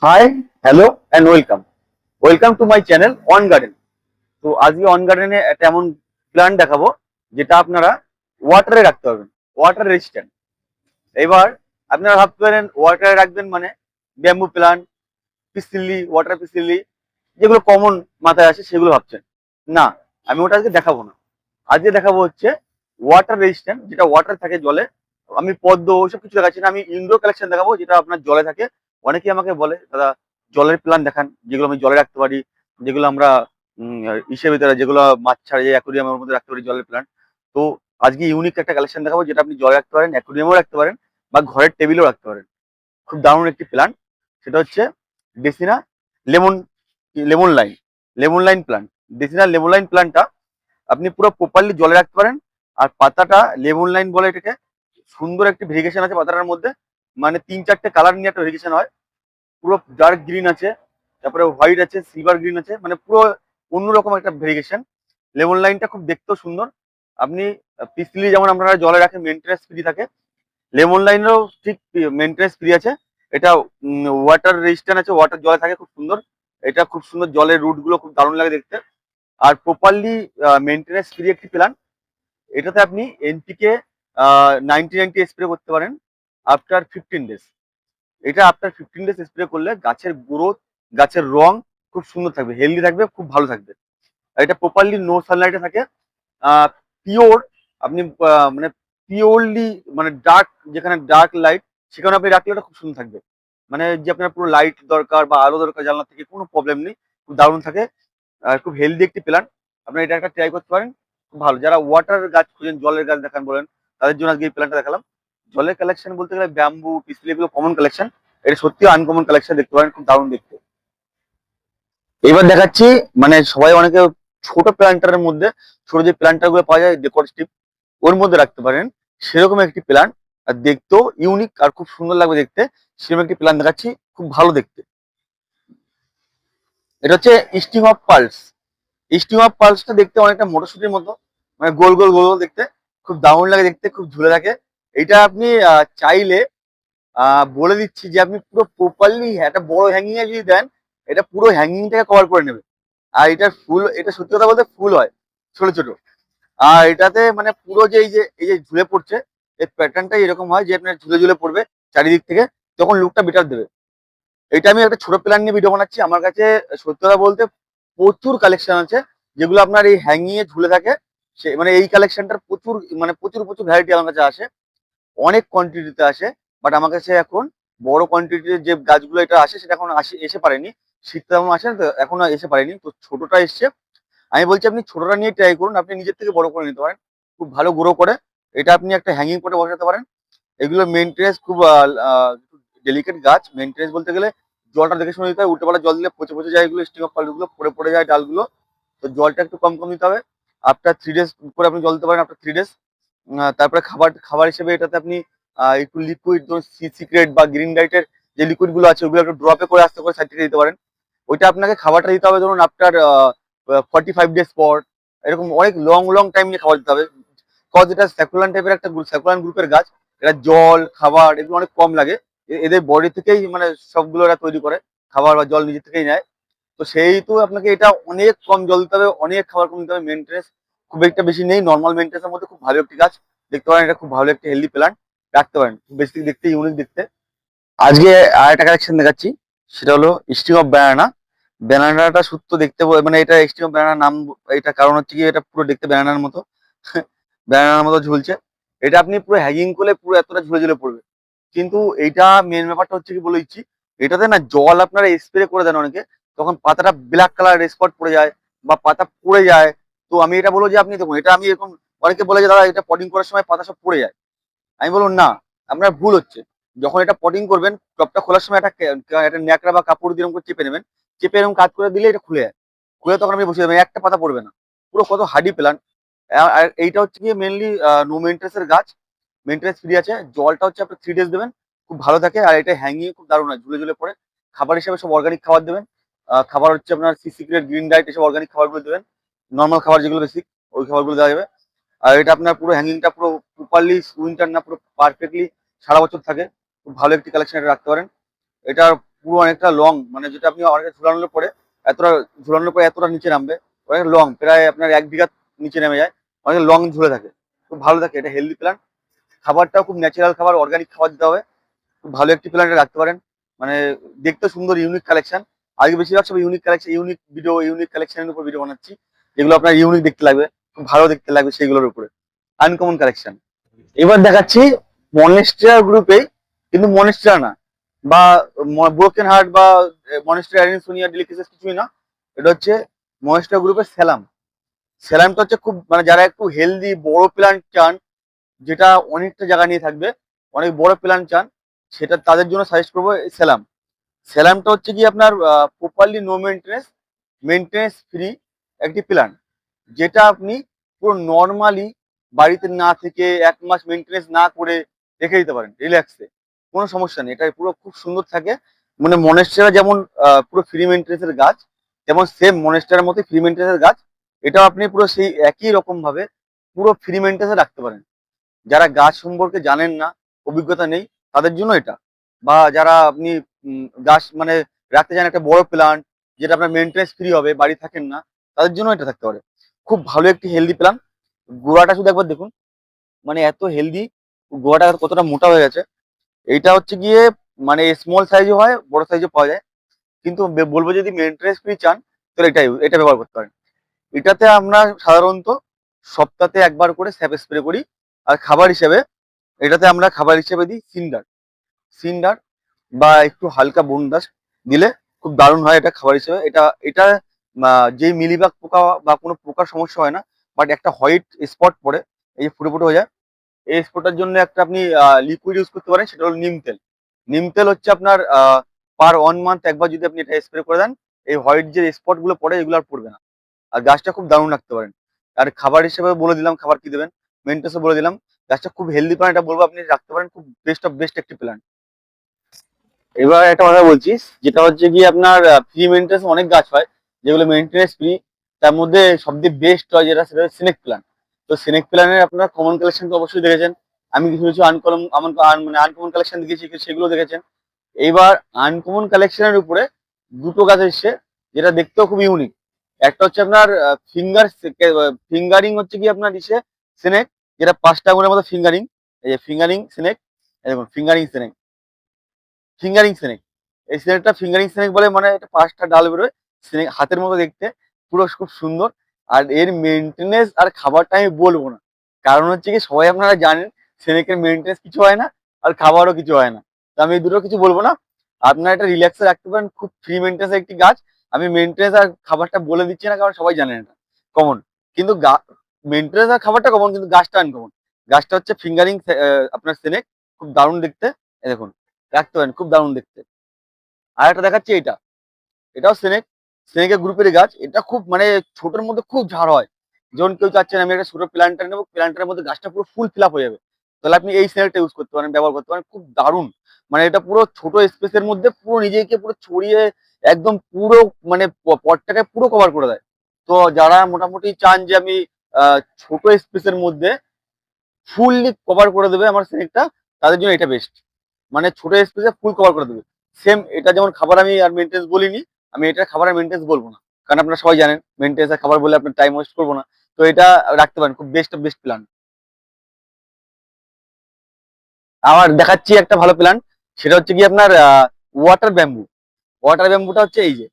High, hello and welcome. Welcome to my channel on garden. তো আজকে on গার্ডেনে একটা এমন প্ল্যান্ট দেখাবো যেটা আপনারা ওয়াটারে রাখতে পারবেন, ওয়াটার রেজিস্ট্যান্ট। এবার আপনারা ভাবতে পারেন ওয়াটারে রাখবেন মানে bamboo plant, peace lily, water peace lily, যেগুলো কমন মাথায় আসে সেগুলো ভাবছেন। না, আমি ওটা আজকে দেখাবো না। আজকে দেখাবো হচ্ছে ওয়াটার রেজিস্ট্যান্ট, যেটা ওয়াটার থাকে জলে। আমি পদ্ম ওইসব কিছু দেখাচ্ছি না, আমি ইনডোর কালেকশন দেখাবো যেটা আপনার জলে থাকে। অনেকেই আমাকে বলে দাদা জলের প্ল্যান্ট দেখান, যেগুলো আমি জলে রাখতে পারি, যেগুলো আমরা ইসের ভিতরে, যেগুলো মাছ ছাড়া যে অ্যাকুরিয়ামের মধ্যে রাখতে পারি জলের প্ল্যান্ট। তো আজকে ইউনিক একটা কালেকশন দেখাবো যেটা আপনি জলে রাখতে পারেন, অ্যাকুরিয়ামেও রাখতে পারেন, বা ঘরের টেবিলেও রাখতে পারেন। খুব দারুণ একটি প্ল্যান্ট। সেটা হচ্ছে ডেসিনা lemon lemon line lemon line plant. ডেসিনা লেমন লাইন প্ল্যান্টটা আপনি পুরো প্রপারলি জলে রাখতে পারেন। আর পাতাটা লেমন লাইন বলে এটাকে। সুন্দর একটি ভেরিগেশন আছে পাতাটার মধ্যে, মানে ৩-৪টে কালার নিয়ে একটা ভেরিগেশন হয়। পুরো ডার্ক গ্রিন আছে, তারপরে হোয়াইট আছে, সিলভার গ্রিন আছে, মানে পুরো অন্যরকম একটা ভেরিগেশন। লেমন লাইনটা খুব দেখতেও সুন্দর। আপনি পিস লিলি যেমন আপনারা জলে রাখেন মেনটেন্যান্স ফ্রি থাকে, লেমন লাইনেরও ঠিক মেনটেন্যান্স ফ্রি আছে। এটা ওয়াটার রেজিস্ট্যান্ট আছে, ওয়াটার জলে থাকে, খুব সুন্দর। এটা খুব সুন্দর, জলের রুট গুলো খুব দারুণ লাগে দেখতে। আর প্রপারলি মেনটেন্যান্স ফ্রি একটি প্ল্যান। এটাতে আপনি এনপিকে 90-90 স্প্রে করতে পারেন আফটার 15 ডেজ। এটা আফটার 15 ডেজ স্প্রে করলে গাছের গ্রোথ, গাছের রং খুব সুন্দর থাকবে, হেলদি থাকবে, খুব ভালো থাকবে। আর এটা প্রপারলি নো সানলাইটে থাকে। পিওর, আপনি মানে পিওরলি, মানে ডার্ক, যেখানে ডার্ক লাইট সেখানে আপনি রাখলে ওটা খুব সুন্দর থাকবে। মানে যে আপনার পুরো লাইট দরকার বা আলো দরকার জানলা থেকে, কোনো প্রবলেম নেই, খুব দারুণ থাকে। খুব হেলদি একটি প্ল্যান্ট। আপনারা এটা একটা ট্রাই করতে পারেন, খুব ভালো। যারা ওয়াটার গাছ খুঁজেন, জলের গাছ দেখান বলেন, তাদের জন্য আজকে এই প্ল্যান্টটা দেখালাম। জলের কালেকশন বলতে গেলে ব্যাম্বু, পিসলি, এগুলো কমন কালেকশন। এটা সত্যি আনকমন কালেকশন, দেখতে পারেন, খুব দারুণ দেখতে। এবার দেখাচ্ছি, মানে সবাই অনেকে ছোট প্ল্যান্টারের মধ্যে, ছোট যে প্ল্যান্টার গুলো পাওয়া যায় ডেকোরেটিভ, ওর মধ্যে রাখতে পারেন, সেরকম একটি প্ল্যান্ট। আর দেখতেও ইউনিক আর খুব সুন্দর লাগবে দেখতে, সেরকম একটি প্ল্যান্ট দেখাচ্ছি, খুব ভালো দেখতে। এটা হচ্ছে string of pearls. String of পার্লসটা দেখতে অনেকটা মটরশুটির মতো, মানে গোল গোল গোল গোল দেখতে, খুব দারুণ লাগে দেখতে, খুব ঝুলে থাকে। এটা আপনি চাইলে, বলে দিচ্ছি যে আপনি পুরো প্রপারলি একটা বড় হ্যাঙ্গিং এ যদি দেন, এটা পুরো হ্যাঙ্গিংটাকে কভার করে নেবে। আর এটার ফুল, এটা সত্যি কথা বলতে ফুল হয় ছোট ছোট। আর এটাতে মানে পুরো যে এই যে ঝুলে পড়ছে, এই প্যাটার্নটাই এরকম হয় যে আপনার ঝুলে ঝুলে পড়বে চারিদিক থেকে, তখন লুকটা বেটার দেবে। এটা আমি একটা ছোট প্ল্যান নিয়ে ভিডিও বানাচ্ছি। আমার কাছে সত্যি কথা বলতে প্রচুর কালেকশন আছে, যেগুলো আপনার এই হ্যাঙ্গিং এ ঝুলে থাকে। সে মানে এই কালেকশনটার প্রচুর, মানে প্রচুর প্রচুর ভ্যারাইটি আমার কাছে আসে, অনেক কোয়ান্টিটিতে আসে। বাট আমার কাছে এখন বড় কোয়ান্টিটির যে গাছগুলো এটা আসে, সেটা এখন এসে পারেনি। শীতটা এখন আসে না, তো এখনো এসে পারেনি, তো ছোটটা এসছে। আমি বলছি আপনি ছোটটা নিয়ে ট্রাই করুন, আপনি নিজের থেকে বড় করে নিতে পারেন, খুব ভালো গ্রো করে। এটা আপনি একটা হ্যাঙ্গিং পটে বসাতে পারেন। এগুলো মেনটেন্স খুব ডেলিকেট গাছ। মেনটেন্স বলতে গেলে জলটা দেখে শুনে দিতে হবে, উল্টোপাল্টা জল দিলে পচে পচে যায়, এগুলো স্টিং অফ পাল্টগুলো পড়ে পড়ে যায় ডালগুলো। তো জলটা একটু কম কম দিতে হবে। আফটার 3 ডেজ করে আপনি জল দিতে পারেন, আফটার 3 ডেজ। তারপরে খাবার খাবার হিসেবে এটাতে আপনি একটু লিকুইড, ধরুন সি সিক্রেট বা গ্রিন লাইটের যে লিকুইড গুলো আছে, ওগুলো একটু ড্রপে করে আস্তে করে সাইড থেকে দিতে পারেন। ওইটা আপনাকে খাবারটা দিতে হবে ধরুন আফটার 45 ডেজ পর। এরকম অনেক লং লং টাইম নিয়ে খাবার দিতে হবে। কজ এটা স্যাকুলান টাইপের একটা স্যাকুলান গ্রুপের গাছ। এটা জল খাবার এগুলো অনেক কম লাগে। এদের বডি থেকেই মানে সবগুলো এরা তৈরি করে, খাবার বা জল নিজে থেকেই নেয়। তো সেইহেতু আপনাকে এটা অনেক কম জল দিতে হবে, অনেক খাবার কম দিতে হবে। মেনটেন্স খুব একটা বেশি নেই, নর্মাল মেনটেন্সের মধ্যে খুব ভালো একটি গাছ। দেখতে পারেন এটা খুব ভালো একটা হেলদি প্ল্যান্ট, রাখতে পারেন, বেশি দেখতে ইউনিক দেখতে। আজকে আর একটা কালেকশন দেখাচ্ছি, সেটা হলো স্টিং অফ ব্যানানা। ব্যানানাটা সত্য দেখতে মানে এটা স্টিং অফ ব্যানানা নাম, এটা কারণ হচ্ছে কি এটা পুরো দেখতে ব্যানানার মতো ব্যানানার মতো ঝুলছে। এটা আপনি পুরো হ্যাঙ্গিং করলে পুরো এতটা ঝুলে ঝুলে পড়বে। কিন্তু এইটা মেন ব্যাপারটা হচ্ছে কি বলে দিচ্ছি, এটাতে না জল আপনারা স্প্রে করে দেন অনেকে, তখন পাতাটা ব্ল্যাক কালার স্পট পড়ে যায় বা পাতা পড়ে যায়। তো আমি এটা বলবো যে আপনি দেখুন, এটা আমি এরকম অনেকে বলে যে দাদা এটা পটিং করার সময় পাতা সব পড়ে যায়। আমি বলবো না, আপনার ভুল হচ্ছে। যখন এটা পটিং করবেন, টপটা খোলার সময় একটা ন্যাকড়া বা কাপড় দিয়ে এরকম করে চেপে নেবেন। চেপে এরকম কাজ করে দিলে এটা খুলে যায়। খুলে তখন আপনি বসে যাবেন, একটা পাতা পড়বে না। পুরো কত হার্ডি প্ল্যান্ট। আর এইটা হচ্ছে গিয়ে মেনলি নো মেনটেন্স এর গাছ, মেনটেন্স ফ্রি আছে। জলটা হচ্ছে আপনি 3 ডেজ দেবেন, খুব ভালো থাকে। আর এটা হ্যাঙ্গিং খুব দারুণ হয়, ঝুলে ঝুলে পড়ে। খাবার হিসেবে সব অর্গানিক খাবার দেবেন। খাবার হচ্ছে আপনার সি সিক্রেট, গ্রিন ডায়েট, এসব অর্গানিক খাবারগুলো দেবেন। নর্মাল খাবার যেগুলো বেসিক, ওই খাবারগুলো দেওয়া যাবে। আর এটা আপনার পুরো হ্যাঙ্গিংটা পুরো প্রপারলি উইন্টার না, পুরো পারফেক্টলি সারা বছর থাকে। খুব ভালো একটি কালেকশন এটা রাখতে পারেন। এটার পুরো অনেকটা লং, মানে যেটা আপনি অনেকটা ঝুলানোর পরে এতটা নিচে নামবে, অনেক লং, প্রায় আপনার 1 বিঘা নিচে নেমে যায়, অনেক লং ঝুলে থাকে, খুব ভালো থাকে। এটা হেলদি প্ল্যান্ট, খাবারটাও খুব ন্যাচারাল খাবার, অর্গানিক খাবার দিতে হবে। খুব ভালো একটি প্ল্যান্ট রাখতে পারেন, মানে দেখতে সুন্দর, ইউনিক কালেকশন। আজকে বেশিরভাগ সব ইউনিক কালেকশন, ইউনিক কালেকশনের উপর ভিডিও বানাচ্ছি, যেগুলো আপনার ইউনিক দেখতে লাগবে, খুব ভালো দেখতে লাগবে সেইগুলোর উপরে, আনকমন কালেকশন। এবার দেখাচ্ছি মনেস্ট্রিয়া গ্রুপে, কিন্তু মনেস্ট্রিয়া না, বা ব্রোকেন হার্ট বা মনেস্ট্রিয়া অ্যারিনসোনিয়া ডেলিকেসিস কিছুই না। এটা হচ্ছে মনেস্ট্রিয়া গ্রুপের স্যালাম। স্যালামটা হচ্ছে খুব, মানে যারা একটু হেলদি বড় প্ল্যান্ট চান, যেটা অনেকটা জায়গা নিয়ে থাকবে, অনেক বড় প্ল্যান্ট চান, সেটা তাদের জন্য সাজেস্ট করবো এই স্যালাম। স্যালামটা হচ্ছে কি আপনার প্রপারলি নো মেনটেনেন্স ফ্রি একটি প্ল্যান্ট, যেটা আপনি পুরো নর্মালি বাড়িতে না থেকে 1 মাস মেনটেনেন্স না করে রেখে দিতে পারেন রিল্যাক্সে, কোনো সমস্যা নেই। এটা পুরো খুব সুন্দর থাকে, মানে মনেস্টেরা যেমন পুরো ফ্রি মেনটেনেন্সের গাছ, যেমন সেম মনেস্টেরার মতো ফ্রি মেনটেনেন্সের গাছ, এটাও আপনি পুরো সেই একই রকম ভাবে পুরো ফ্রি মেনটেনেন্সে রাখতে পারেন। যারা গাছ সম্পর্কে জানেন না, অভিজ্ঞতা নেই, তাদের জন্য এটা। বা যারা আপনি গাছ মানে রাখতে চান একটা বড় প্ল্যান্ট, যেটা আপনার মেনটেনেন্স ফ্রি হবে, বাড়ি থাকেন না, তাদের জন্য এটা থাকতে পারে। খুব ভালো একটি হেলদি প্ল্যান। গোড়াটা শুধু একবার দেখুন, মানে এত হেলদি, গোড়াটা কতটা মোটা হয়ে গেছে। এইটা হচ্ছে গিয়ে মানে স্মল সাইজও হয়, বড় সাইজও পাওয়া যায়, কিন্তু বলবো যদি মেনটেনেন্স ফ্রি চান, তাহলে এটা ব্যবহার করতে পারেন। এটাতে আমরা সাধারণত সপ্তাহে একবার করে স্যাপ স্প্রে করি। আর খাবার হিসেবে, এটাতে আমরা খাবার হিসেবে দিই সিন্ডার বা একটু হালকা বনডাস্ট দিলে খুব দারুণ হয় এটা খাবার হিসেবে। এটা যেই মিলিবাগ পোকা বা কোনো পোকার সমস্যা হয় না, বাট একটা হোয়াইট স্পট পড়ে, এই যে ফুটো ফুটো হয়ে যায়, এই স্পটের জন্য একটা আপনি লিকুইড ইউজ করতে পারেন, সেটা হলো নিম তেল হচ্ছে আপনার পার 1 মান্থ একবার যদি আপনি এটা স্প্রে করে দেন, এই হোয়াইট যে স্পট গুলো পড়ে এগুলো আর পড়বে না, আর গাছটা খুব দারুণ রাখতে পারেন। আর খাবার হিসেবে বলে দিলাম খাবার কি দেবেন, মেনটেন্সও বলে দিলাম। গাছটা খুব হেলদি প্ল্যান্ট, এটা বলবো আপনি রাখতে পারেন, খুব বেস্ট অফ বেস্ট একটি প্ল্যান্ট। এবার একটা কথা বলছি, যেটা হচ্ছে কি আপনার ফ্রি মেনটেন্স অনেক গাছ হয়, যেগুলো মেনটেন্স ফ্রি, তার মধ্যে সবথেকে বেস্ট হয় যেটা, সেটা হচ্ছে স্নেক প্ল্যান্ট। তো স্নেক প্ল্যান্টের আপনারা কমন কালেকশন তো অবশ্যই দেখেছেন, আমি কিছু কিছু মানে আনকমন কালেকশন দেখেছি, সেগুলো দেখেছেন। এইবার আনকমন কালেকশনের উপরে দুটো গাছ এসছে, যেটা দেখতেও খুব ইউনিক। একটা হচ্ছে আপনার ফিঙ্গারিং হচ্ছে কি আপনার ইসে স্নেক, যেটা 5টা আঙুলের মতো ফিঙ্গারিং, এই যে ফিঙ্গারিং স্নেক, দেখুন ফিঙ্গারিং স্নেক। এই স্নেকটা ফিঙ্গারিং স্নেক বলে, মানে এটা 5টা ডাল বেরোয়, স্নেক হাতের মতো দেখতে, পুরো খুব সুন্দর। আর এর মেনটেনেন্স আর খাবারটা আমি বলবো না, কারণ হচ্ছে কি সবাই আপনারা জানেন স্নেকের মেনটেনেন্স কিছু হয় না, আর খাবারও কিছু হয় না। তো আমি এই দুটো কিছু বলবো না, আপনারা এটা রিল্যাক্সে রাখতে পারেন, খুব ফ্রি মেনটেন্স একটি গাছ। আমি মেনটেন্স আর খাবারটা বলে দিচ্ছি না, কারণ সবাই জানেন এটা কমন, কিন্তু মেনটেন্স আর খাবারটা কমন, কিন্তু গাছটা আনকমন। গাছটা হচ্ছে ফিঙ্গারিং আপনার স্নেক, খুব দারুণ দেখতে, এই দেখুন, রাখতে পারেন, খুব দারুণ দেখতে। আর একটা দেখাচ্ছি, এটাও স্নেকের গ্রুপের গাছ। এটা খুব মানে ছোটোর মধ্যে খুব ঝাড় হয়, যখন কেউ চাচ্ছেন আমি একটা ছোট প্ল্যান্টার নেবো, প্ল্যান্টারের মধ্যে গাছটা পুরো ফুল ফিল আপ হয়ে যাবে, তাহলে আপনি এই স্নেকটা ইউজ করতে পারেন, ব্যবহার করতে পারেন, খুব দারুণ। মানে এটা পুরো ছোট স্পেসের মধ্যে পুরো নিজেকে পুরো ছড়িয়ে একদম পুরো, মানে পটটাকে পুরো কভার করে দেয়। তো যারা মোটামুটি চান যে আমি ছোট স্পেসের মধ্যে ফুললি কভার করে দেবে আমার স্নেকটা, তাদের জন্য এটা বেস্ট। মানে ছোট স্পেসে ফুল কভার করে দেবে। সেম এটা যেমন খাবার আমি আর মেনটেন্স বলিনি, আমি এটা খাবার আর মেনটেন্স বলবো না, কারণ আপনারা সবাই জানেন মেনটেন্স আর খাবার বলে আপনার টাইম ওয়েস্ট করবো না। তো এটা রাখতে পারেন, খুব বেস্ট অফ বেস্ট প্ল্যান। আমার দেখাচ্ছি একটা ভালো প্ল্যান, সেটা হচ্ছে কি আপনার ওয়াটার ব্যাম্বু। ওয়াটার ব্যাম্বুটা হচ্ছে এই যে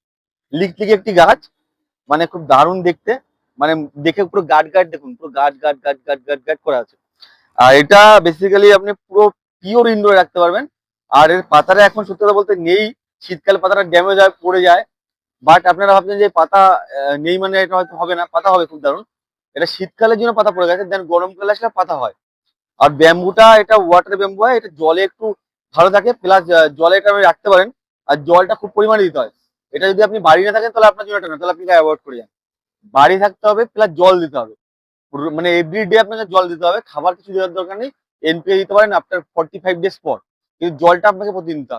লিকলিকে একটি গাছ, মানে খুব দারুণ দেখতে, মানে দেখে পুরো গাট দেখুন, পুরো গাট করা আছে। আর এটা বেসিক্যালি আপনি পুরো পিওর ইনডোরে রাখতে পারবেন। আর এর পাতাটা এখন সত্যি কথা বলতে নেই, শীতকালে পাতাটা ড্যামেজ হয়, পড়ে যায়। বাট আপনারা ভাবছেন যে পাতা নেই মানে এটা হয়তো হবে না, পাতা হবে খুব দারুণ। এটা শীতকালের জন্য পাতা পড়ে গেছে, দেন গরমকালে আসলে পাতা হয়। আর ব্যাম্বুটা এটা ওয়াটার ব্যাম্বু হয়, এটা জলে একটু ভালো থাকে, প্লাস জলে এটা আপনি রাখতে পারেন। আর জলটা খুব পরিমাণে দিতে হয়। এটা যদি আপনি বাড়ি না থাকেন তাহলে আপনার জন্য এটা না, তাহলে আপনি অ্যাভয়েড করে যান। বাড়ি থাকতে হবে, প্লাস জল দিতে হবে, মানে এভরিডে আপনাকে জল দিতে হবে, খাবার কিছু দেওয়ার দরকার নেই। এনপিকে দিতে পারেন আফটার 45 ডেজ পর, কিন্তু জলটা আপনাকে প্রতিদিন দিতে হবে।